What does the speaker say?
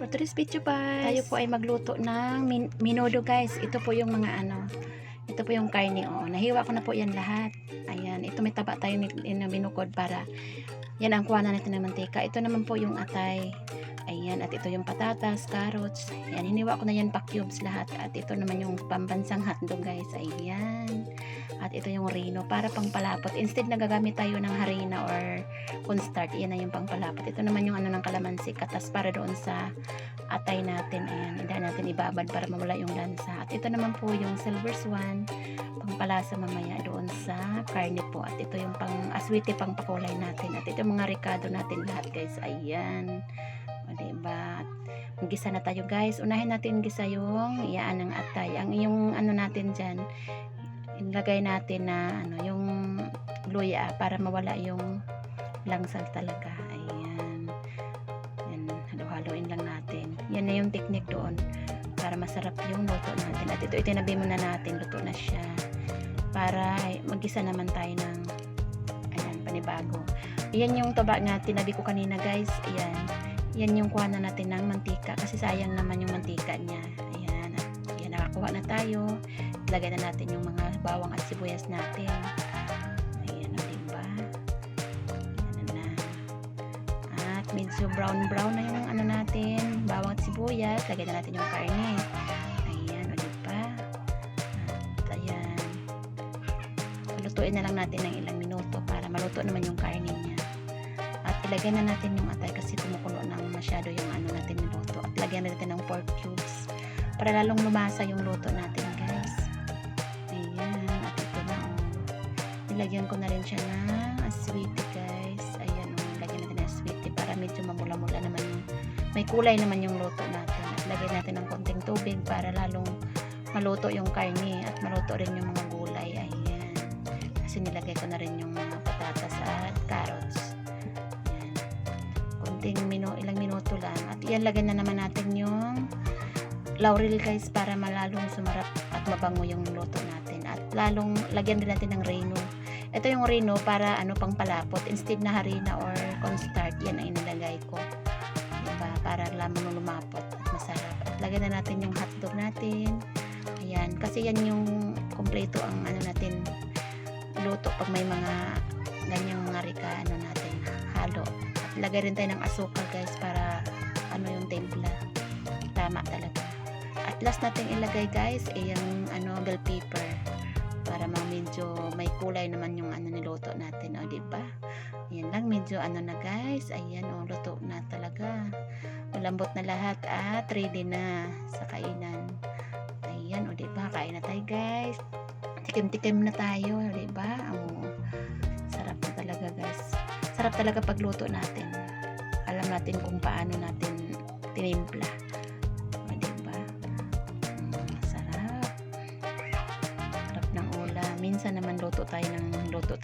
For today's video guys, tayo po ay magluto ng menudo guys. Ito po yung mga ito po yung karne. Nahiwa ko na po yan lahat. Ayan, ito may taba tayo binukod para yan ang kuha na natin ng mantika. Ito naman po yung atay. Ayan, at ito yung patatas, carrots. Ayan, hiniwa ko na yan pa cubes lahat. At ito naman yung pambansang hotdog guys. Ayan. At ito yung rino para pangpalapot. Instead na gagamit tayo ng harina or cornstarch, yan na yung pangpalapot. Ito naman yung ng kalamansi, katas para doon sa atay natin. Ayan, hindi natin ibabad para mawala yung lansa. At ito naman po yung silver swan, pangpalasa mamaya doon sa karne po. At ito yung aswiti pang pakulay natin. At ito yung mga ricado natin lahat guys. Ayan. O diba? Gisa na tayo guys. Unahin natin gisa yung iyaan ng atay. Ang yung natin dyan, ilagay natin na yung luya para mawala yung langsal talaga. Ayan. Yan, halo-haloin lang natin. Yan na yung technique doon para masarap yung luto natin. At ito itinabi muna natin, luto na siya. Para magisa naman tayo ng panibago. Yan yung taba nga tinabi ko kanina guys. Ayan. Yan yung kuha na natin ng mantika kasi sayang naman yung mantika niya. Ayan. Ayan, nakakuha na tayo. Lagay na natin yung mga bawang at sibuyas natin. Ayan, diba? Ayan na. At medyo brown na yung natin, bawang at sibuyas. Lagay na natin yung karne. Ayan, diba? At ayan. Lutuin na lang natin ng ilang minuto para maluto naman yung karne niya. At ilagay na natin yung atay kasi kumukulo ng masyado yung natin niluto. At lagyan na natin ng pork cubes para lalong lumasa yung luto natin guys. Ayan, at ito na nilagyan ko na rin siya ng aswiti guys. Ayan, lagyan natin ng aswiti para medyo mamula-mula naman may kulay naman yung luto natin. At lagyan natin ng konting tubig para lalong maluto yung karne at maluto rin yung mga gulay. Ayan, kasi nilagay ko na rin yung mga patatas at carrots. Ayan, konting ilang minuto lang. At iyan, lagyan na naman natin yung laurel guys para malalong sumarap at mabango yung luto natin. At lalong lagyan din natin ng reno. Ito yung reno para pang palapot. Instead na harina or cornstarch, yan ang inilagay ko. Diba? Para lamang lumapot at masarap. At lagyan na natin yung hotdog natin. Ayan. Kasi yan yung kompleto ang natin luto pag may mga ganyang mga rika natin halo. At lagay rin tayo ng asukal guys para yung templa. Tama talaga. At last natin ilagay guys yung bell pepper para medyo may kulay naman yung niluto natin. O diba? Ayan lang, medyo na guys. Ayan luto na talaga. Malambot na lahat at ready na sa kainan. Ayan o diba? Kain na tayo guys. Tikim-tikim na tayo. O diba? Sarap na talaga guys. Sarap talaga pagluto natin. Alam natin kung paano natin tinimpla. Minsan naman luto tayo ng luto